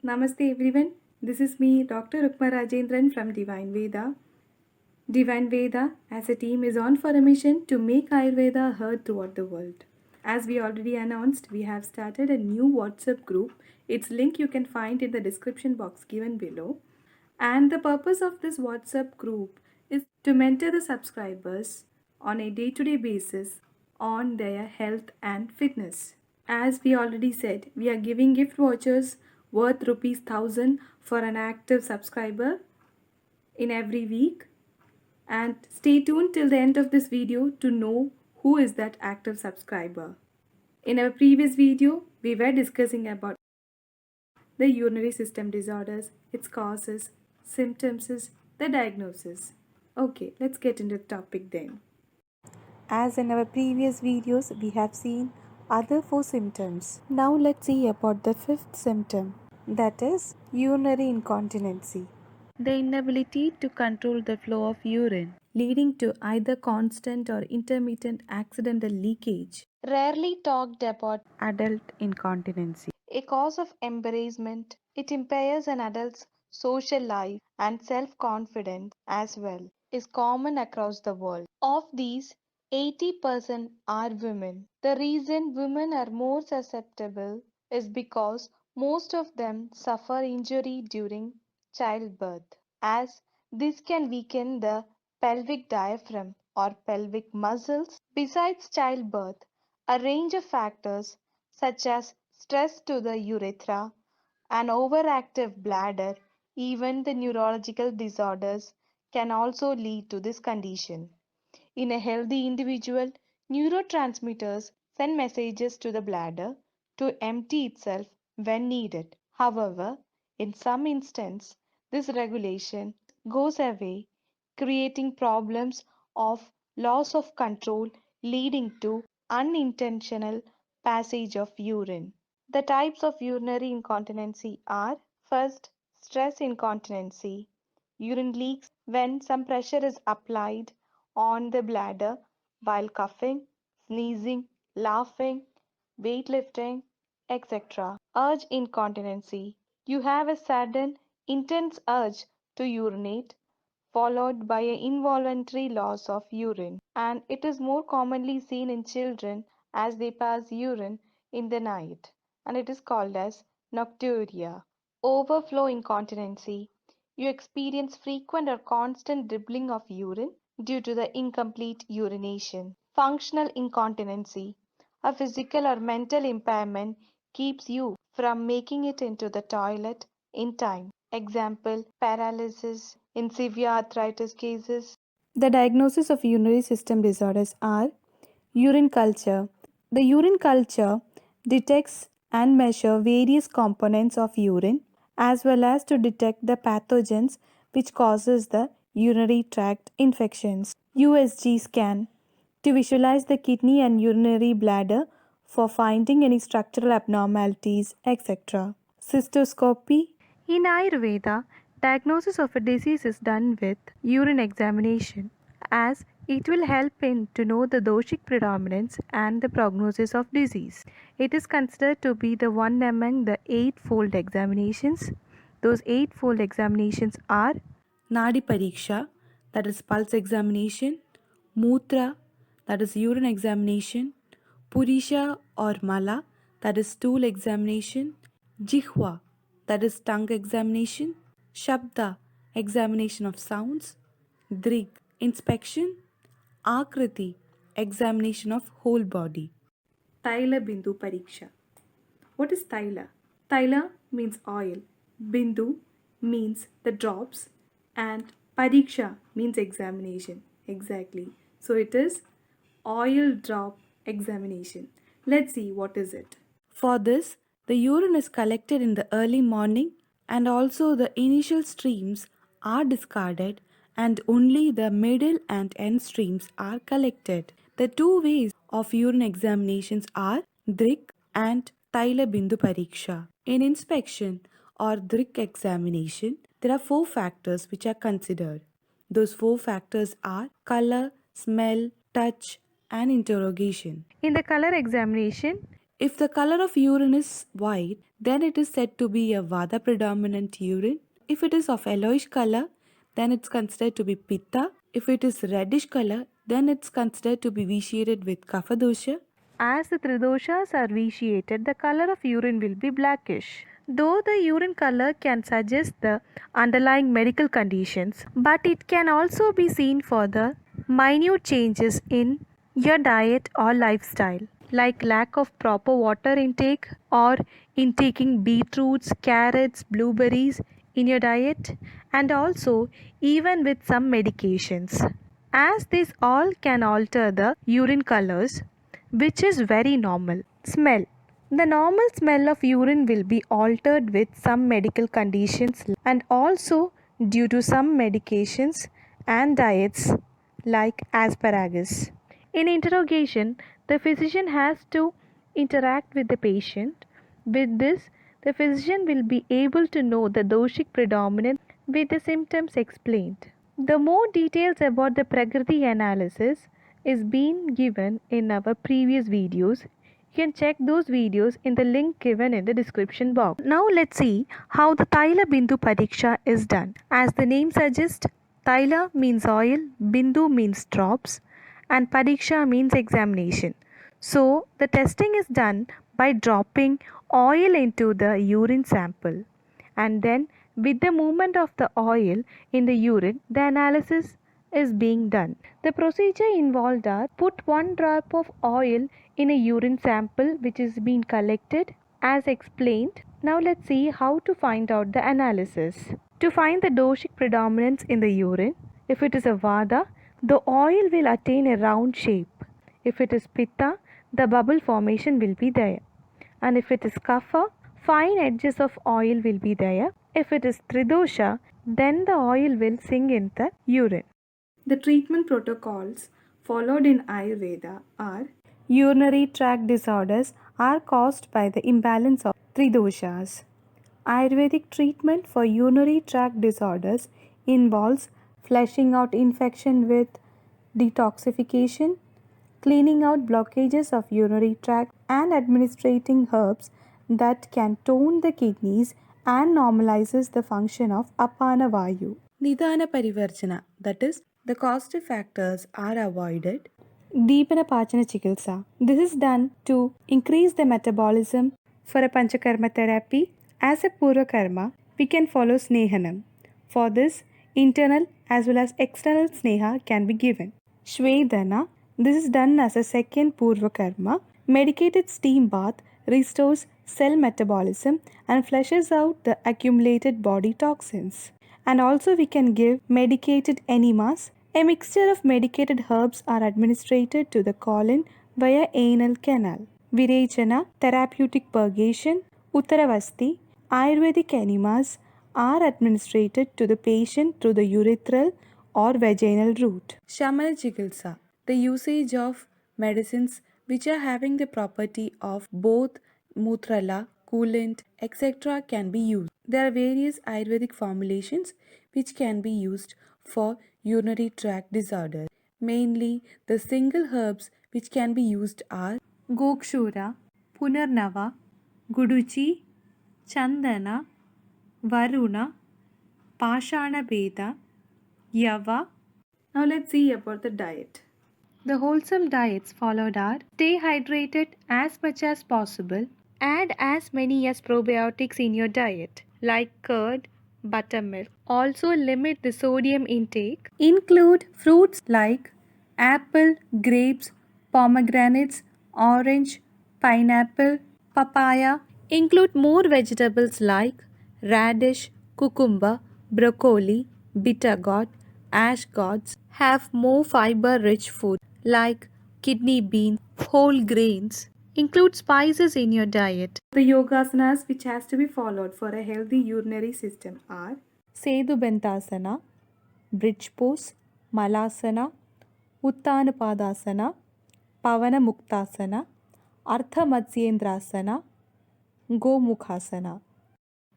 Namaste everyone. This is me, Dr. Rukma Rajendran from Divine Veda. Divine Veda as a team is on for a mission to make Ayurveda heard throughout the world. As we already announced, we have started a new WhatsApp group. Its link you can find in the description box given below. And the purpose of this WhatsApp group is to mentor the subscribers on a day to day basis on their health and fitness. As we already said, we are giving gift vouchers worth rupees 1000 for an active subscriber in every week. And stay tuned till the end of this video to know who is that active subscriber. In our previous video, we were discussing about the urinary system disorders, its causes, symptoms, the diagnosis. Okay, let's get into the topic then. As in our previous videos, we have seen other four symptoms. Now let's see about the fifth symptom, that is urinary incontinency. The inability to control the flow of urine, leading to either constant or intermittent accidental leakage. Rarely talked about adult incontinency. A cause of embarrassment, it impairs an adult's social life and self confidence as well, is common across the world. Of these, 80% are women. The reason women are more susceptible is because most of them suffer injury during childbirth, as this can weaken the pelvic diaphragm or pelvic muscles. Besides childbirth, a range of factors such as stress to the urethra, an overactive bladder, even the neurological disorders can also lead to this condition. In a healthy individual, neurotransmitters send messages to the bladder to empty itself when needed. However, in some instances, this regulation goes away, creating problems of loss of control leading to unintentional passage of urine. The types of urinary incontinency are: first, stress incontinency. Urine leaks when some pressure is applied on the bladder while coughing, sneezing, laughing, weightlifting, etc. Urge incontinency. You have a sudden, intense urge to urinate, followed by an involuntary loss of urine, and it is more commonly seen in children as they pass urine in the night, and it is called as nocturia. Overflow incontinency. You experience frequent or constant dribbling of urine due to the incomplete urination. Functional incontinency. A physical or mental impairment keeps you from making it into the toilet in time. Example, paralysis in severe arthritis cases. The diagnosis of urinary system disorders are urine culture. The urine culture detects and measure various components of urine as well as to detect the pathogens which causes the urinary tract infections. USG scan to visualize the kidney and urinary bladder for finding any structural abnormalities, etc. Cystoscopy. In Ayurveda, diagnosis of a disease is done with urine examination, as it will help in to know the doshic predominance and the prognosis of disease. It is considered to be the one among the eightfold examinations. Those eightfold examinations are Nadi Pariksha, that is pulse examination, Mutra, that is urine examination, Purisha or Mala, that is stool examination, Jihwa, that is tongue examination, Shabda, examination of sounds, Drig, inspection, Akriti, examination of whole body. Taila Bindu Pariksha. What is Taila? Taila means oil, Bindu means the drops, and Pariksha means examination. Exactly. So it is oil drop examination. Let's see what is it. For this, the urine is collected in the early morning and also the initial streams are discarded and only the middle and end streams are collected. The two ways of urine examinations are Drik and Taila Bindu Pariksha. In inspection or Drik examination, there are four factors which are considered. Those four factors are color, smell, touch, and interrogation. In the color examination, if the color of urine is white, then it is said to be a Vata predominant urine. If it is of yellowish color, then it's considered to be Pitta. If it is reddish color, then it's considered to be vitiated with Kapha dosha. As the three doshas are vitiated, the color of urine will be blackish. Though the urine color can suggest the underlying medical conditions, but it can also be seen for the minute changes in your diet or lifestyle, like lack of proper water intake or intaking beetroots, carrots, blueberries in your diet, and also even with some medications. As these all can alter the urine colors, which is very normal. Smell. The normal smell of urine will be altered with some medical conditions and also due to some medications and diets like asparagus. In interrogation, the physician has to interact with the patient. With this, the physician will be able to know the doshic predominance with the symptoms explained. The more details about the Prakriti analysis is being given in our previous videos. You can check those videos in the link given in the description box. Now let's see how the Thaila Bindu Pariksha is done. As the name suggests, Thaila means oil, Bindu means drops, and Pariksha means examination. So the testing is done by dropping oil into the urine sample, and then with the movement of the oil in the urine, the analysis is being done. The procedure involved are put one drop of oil in a urine sample which is being collected as explained. Now let's see how to find out the analysis. To find the doshic predominance in the urine, if it is a Vata, the oil will attain a round shape. If it is Pitta, the bubble formation will be there. And if it is Kapha, fine edges of oil will be there. If it is Tridosha, then the oil will sink in the urine. The treatment protocols followed in Ayurveda are urinary tract disorders are caused by the imbalance of three doshas. Ayurvedic treatment for urinary tract disorders involves flushing out infection with detoxification, cleaning out blockages of urinary tract, and administrating herbs that can tone the kidneys and normalizes the function of apana vayu. Nidana parivarjana, that is, the causative factors are avoided. Deepana pachana chikitsa. This is done to increase the metabolism. For a panchakarma therapy, as a purva karma, we can follow snehanam. For this, internal as well as external sneha can be given. Shvedana, this is done as a second purva karma. Medicated steam bath restores cell metabolism and flushes out the accumulated body toxins. And also we can give medicated enemas. A mixture of medicated herbs are administered to the colon via anal canal. Virechana, therapeutic purgation. Uttaravasti, Ayurvedic enemas are administered to the patient through the urethral or vaginal route. Shamana Chikitsa, the usage of medicines which are having the property of both mutrala, coolant, etc. can be used. There are various Ayurvedic formulations which can be used for urinary tract disorders. Mainly, the single herbs which can be used are Gokshura, Punarnava, Guduchi, Chandana, Varuna, Pashana Beda, Yava. Now let's see about the diet. The wholesome diets followed are stay hydrated as much as possible. Add as many as probiotics in your diet, like curd, buttermilk. Also limit the sodium intake. Include fruits like apple, grapes, pomegranates, orange, pineapple, papaya. Include more vegetables like radish, cucumber, broccoli, bitter gourd, ash gourds. Have more fiber rich food like kidney beans, whole grains. Include spices in your diet. The yogasanas which has to be followed for a healthy urinary system are Sedu Bentasana, Bridge Pose, Malasana, Uttanapadasana, Pavana Muktasana, Artha Matsyendrasana, Gomukhasana.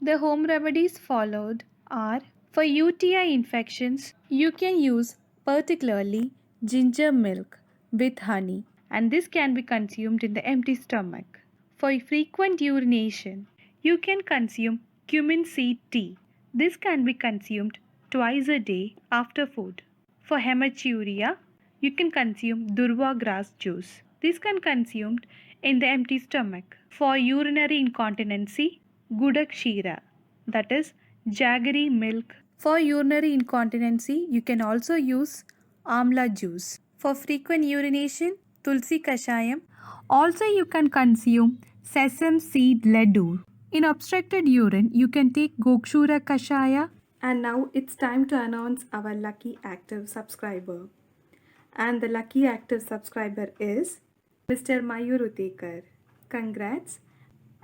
The home remedies followed are for UTI infections, you can use particularly ginger milk with honey, and this can be consumed in the empty stomach. For frequent urination, You can consume cumin seed tea. This can be consumed twice a day after food. For hematuria, you can consume durva grass juice. This can consumed in the empty stomach. For urinary incontinency, gudakshira, that is jaggery milk. For urinary incontinency, you can also use amla juice. For frequent urination, tulsi kashayam. Also, you can consume sesame seed laddu. In obstructed urine, you can take Gokshura Kashaya. And now it's time to announce our lucky active subscriber. And the lucky active subscriber is Mr. Mayur Utekar. Congrats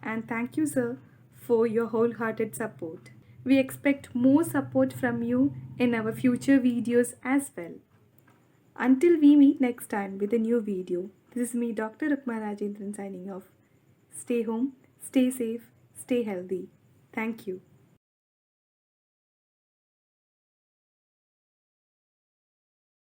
and thank you, sir, for your wholehearted support. We expect more support from you in our future videos as well. Until we meet next time with a new video, this is me, Dr. Rukma Rajendran, signing off. Stay home, stay safe, stay healthy. Thank you.